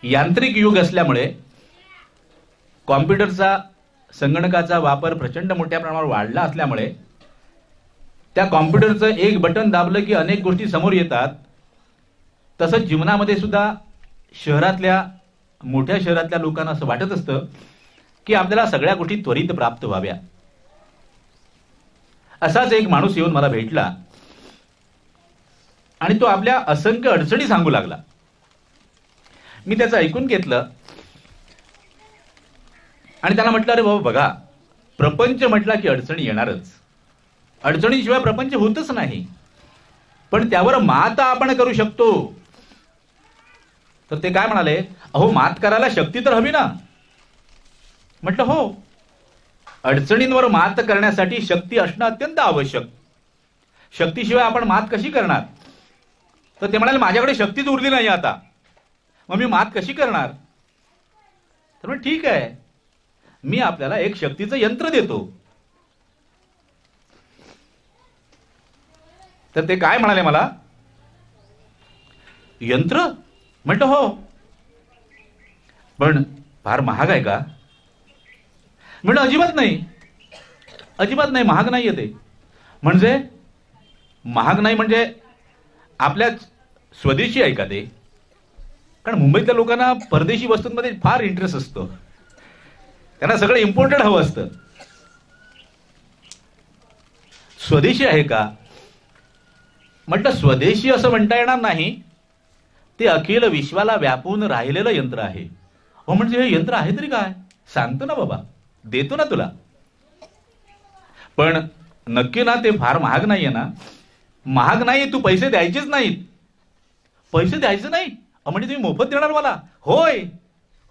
यांत्रिक युग असल्यामुळे कॉम्प्युटरचा संगणकाचा वापर प्रचंड मोठ्या प्रमाणावर वाढला असल्यामुळे त्या कॉम्प्युटरचं एक बटन दाबलं की अनेक गोष्टी समोर येतात. तसंच जीवनामध्ये सुद्धा मोठ्या शहरातल्या लोकांना असं वाटत असतं की आपल्याला सगळ्या गोष्टी त्वरित प्राप्त व्हाव्या. असाच एक माणूस येऊन मला भेटला आणि तो आपल्या असंख्य अडचणी सांगू लागला. मी त्याचं ऐकून घेतलं आणि त्याला म्हटलं, अरे बाबा बघा, प्रपंच म्हटला की अडचणी येणारच. अडचणीशिवाय प्रपंच होतच नाही, पण त्यावर मात आपण करू शकतो. तर ते काय म्हणाले, अहो मात करायला शक्ती तर हवी ना. म्हटलं हो, अडचणींवर मात करण्यासाठी शक्ती असणं अत्यंत आवश्यक. शक्तीशिवाय आपण मात कशी करणार. तर ते म्हणाले, माझ्याकडे शक्तीच उरली नाही आता, मग मी मात कशी करणार. तर म्हणे ठीक आहे, मी आपल्याला एक शक्तीचं यंत्र देतो. तर ते काय म्हणाले मला, यंत्र. म्हटलं हो, पण फार महाग आहे का. म्हटलं अजिबात नाही, अजिबात नाही, महाग नाही आहे ते. म्हणजे महाग नाही म्हणजे आपल्या स्वदेशी आहे का ते. कारण मुंबईतल्या लोकांना परदेशी वस्तूंमध्ये फार इंटरेस्ट असतो, त्यांना सगळं इम्पोर्टेड हवं असतं. स्वदेशी आहे का. म्हटलं स्वदेशी असं म्हणता येणार नाही, ते अखिल विश्वाला व्यापून राहिलेलं यंत्र आहे. हो म्हणजे हे यंत्र आहे तरी काय, सांगतो ना बाबा, देतो ना तुला. पण नक्की ना ते फार महाग नाहीये ना. महाग नाही, तू पैसे द्यायचेच नाहीत. पैसे द्यायचे नाही म्हणजे तुम्ही मोफत देणार मला. होय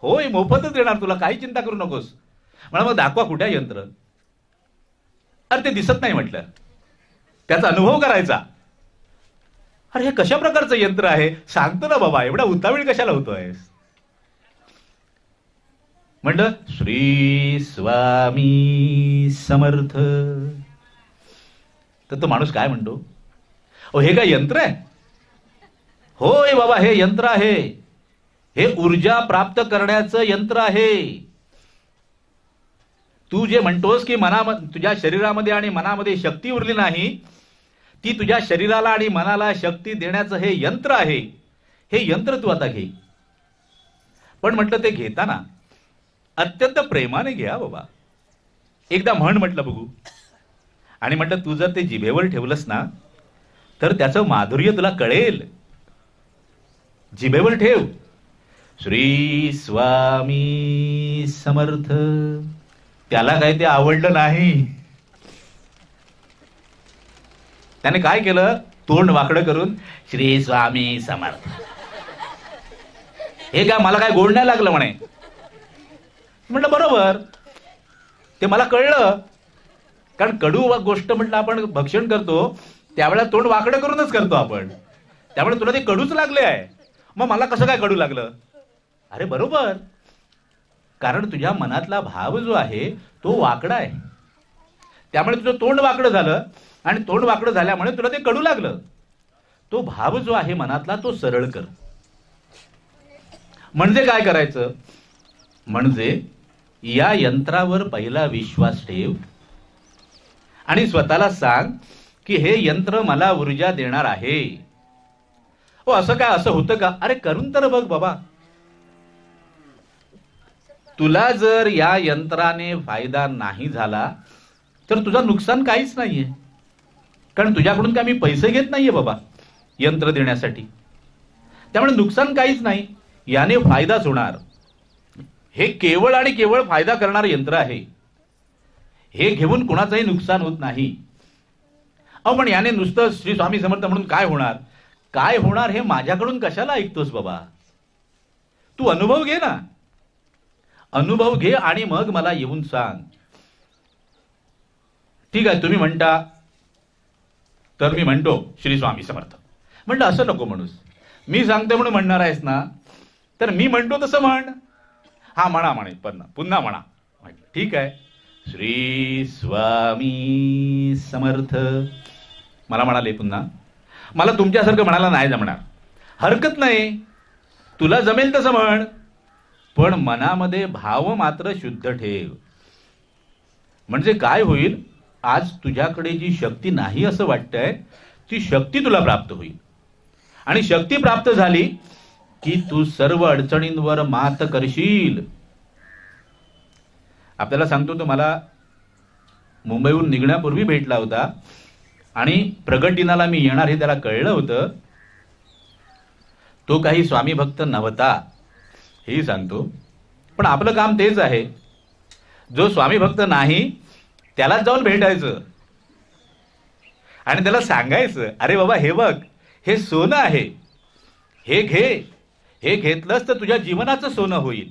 होय, मोफतच देणार तुला, काही चिंता करू नकोस. मला मग दाखवा कुठे यंत्र. अरे ते दिसत नाही म्हटलं, त्याचा अनुभव करायचा. अरे हे कशा प्रकारचं यंत्र आहे, सांगतो ना बाबा, एवढा उतावीळ कशाला होतोय. म्हटलं श्री स्वामी समर्थ. तर तो माणूस काय म्हणतो, ओ हे काय यंत्र आहे. होय बाबा, हे यंत्र आहे, हे ऊर्जा प्राप्त करण्याचं यंत्र आहे. तू जे म्हणतोस की तुझ्या शरीरामध्ये आणि मनामध्ये शक्ती उरली नाही, ती तुझ्या शरीराला आणि मनाला शक्ती देण्याचं हे यंत्र आहे. हे यंत्र तू आता घे. पण म्हटलं ते घेताना अत्यंत प्रेमाने घ्या बाबा. एकदा म्हण म्हटलं बघू. आणि म्हटलं तू जर ते जिभेवर ठेवलंस ना तर त्याचं माधुर्य तुला कळेल. जिभेवर ठेव, श्री स्वामी समर्थ. त्याला काही ते आवडलं नाही. त्याने काय केलं, तोंड वाकडं करून श्री स्वामी समर्थ. हे काय मला काय गोड नाही लागलं म्हणे. म्हटलं बरोबर, ते मला कळलं. कारण कडू गोष्ट म्हटलं आपण भक्षण करतो त्यावेळेला तोंड वाकडं करूनच करतो आपण. त्यामुळे तुला ते कडूच लागले आहे, मग मला कसं काय कडू लागलं. अरे बरोबर, कारण तुझ्या मनातला भाव जो आहे तो वाकडा आहे, त्यामुळे तुझं तोंड वाकडं झालं. आणि तोंड वाकडं झाल्यामुळे तुला ते कडू लागलं. तो भाव जो आहे मनातला तो सरळ कर. म्हणजे काय करायचं, म्हणजे या यंत्रावर पहिला विश्वास ठेव आणि स्वतःला सांग की हे यंत्र मला ऊर्जा देणार आहे. हो असं काय, असं होतं का. अरे करून तर बघ बाबा. तुला जर या यंत्राने फायदा नाही झाला तर तुझं नुकसान काहीच नाहीये. कारण तुझ्याकडून काय मी पैसे घेत नाहीये बाबा यंत्र देण्यासाठी. त्यामुळे नुकसान काहीच नाही, याने फायदाच होणार. हे केवळ आणि केवळ फायदा करणारं यंत्र आहे. हे घेऊन कोणाचंही नुकसान होत नाही. अहो पण याने नुसतं श्री स्वामी समर्थ म्हणून काय होणार. काय होणार हे माझ्याकडून कशाला ऐकतोस बाबा. तू अनुभव घे ना, अनुभव घे आणि मग मला येऊन सांग. ठीक आहे तुम्ही म्हणता तर मी म्हणतो श्री स्वामी समर्थ. म्हटलं असं नको म्हणूस, मी सांगतो म्हणून म्हणणार आहेस ना, तर मी म्हणतो तसं म्हण. हा म्हणा म्हणे, पण पुन्हा म्हणा. म्हटलं ठीक आहे, श्री स्वामी समर्थ. मला म्हणाले पुन्हा, मला तुमच्यासारखं म्हणायला नाही जमणार. हरकत नाही, तुला जमेल तसं म्हण. पण मनामध्ये भाव मात्र शुद्ध ठेव. म्हणजे काय होईल, आज तुझ्याकडे जी शक्ती नाही असं वाटतंय, ती शक्ती तुला प्राप्त होईल. आणि शक्ती प्राप्त झाली की तू सर्व अडचणींवर मात करशील. आपल्याला सांगतो, तो मला मुंबईहून निघण्यापूर्वी भेटला होता आणि प्रगट दिनाला मी येणार हे त्याला कळलं होतं. तो काही स्वामी भक्त नव्हता हेही सांगतो, पण आपलं काम तेच आहे, जो स्वामी भक्त नाही त्यालाच जाऊन भेटायचं आणि त्याला सांगायचं, अरे बाबा हे बघ, हे सोनं आहे, हे घे, हे घेतलंस तर तुझ्या जीवनाचं सोनं होईल.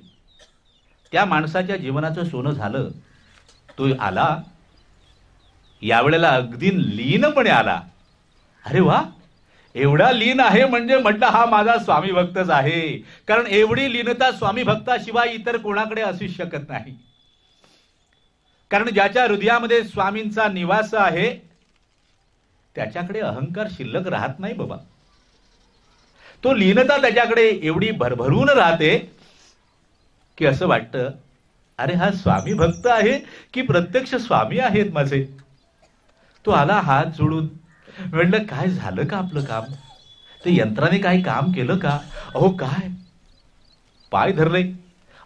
त्या माणसाच्या जीवनाचं सोनं झालं. तो आला, यावेळेला अगदी लीनपणे आला. अरे वा, एवढा लीन आहे म्हणजे म्हटलं हा माझा स्वामी भक्तच आहे. कारण एवढी लीनता स्वामी भक्ताशिवाय इतर कोणाकडे असू शकत नाही. कारण ज्याच्या हृदयामध्ये स्वामींचा निवास आहे त्याच्याकडे अहंकार शिल्लक राहत नाही बाबा. तो लीनता त्याच्याकडे एवढी भरभरून राहते की असं वाटतं, अरे हा स्वामी भक्त आहे की प्रत्यक्ष स्वामी आहेत माझे. तो आला हात जोडून. म्हटलं काय झालं का आपलं काम? ते यंत्राने काही काम केलं का? अहो काय पाय धरले.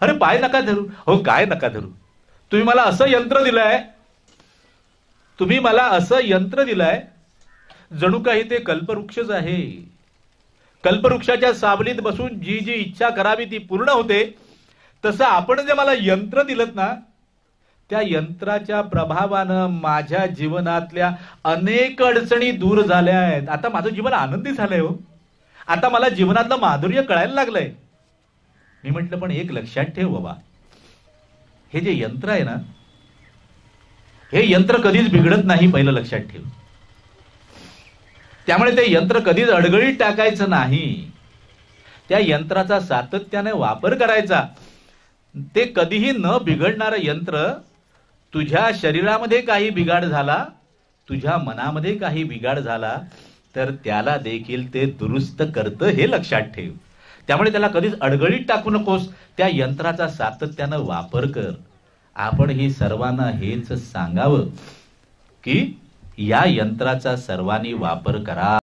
अरे पाय नका धरू. अहो काय नका धरू, तुम्ही मला असं यंत्र दिलंय, तुम्ही मला असं यंत्र दिलंय जणू काही ते कल्पवृक्षच आहे. कल्पवृक्षाच्या सावलीत बसून जी जी इच्छा करावी ती पूर्ण होते. तसं आपण जे मला यंत्र दिलं ना, त्या यंत्राच्या प्रभावानं माझ्या जीवनातल्या अनेक अडचणी दूर झाल्या आहेत. आता माझं जीवन आनंदी झालंय हो. आता मला जीवनातलं माधुर्य कळायला लागलंय. मी म्हटलं पण एक लक्षात ठेव बाबा, हे जे यंत्र आहे ना, हे यंत्र कधीच बिघडत नाही, पहिलं लक्षात ठेव. त्यामुळे ते यंत्र कधीच अडगळीत टाकायचं नाही. त्या यंत्राचा सातत्याने वापर करायचा. ते कधीही न बिघडणारं यंत्र, तुझ्या शरीरामध्ये काही बिघाड झाला, तुझ्या मनामध्ये काही बिघाड झाला तर त्याला देखील ते दुरुस्त करतं, हे लक्षात ठेव. त्यामुळे त्याला कधीच अडगळीत टाकू नकोस. त्या यंत्राचा सातत्यानं वापर कर. आपण ही सर्वांना हेच सांगावं की या यंत्राचा सर्वांनी वापर करा.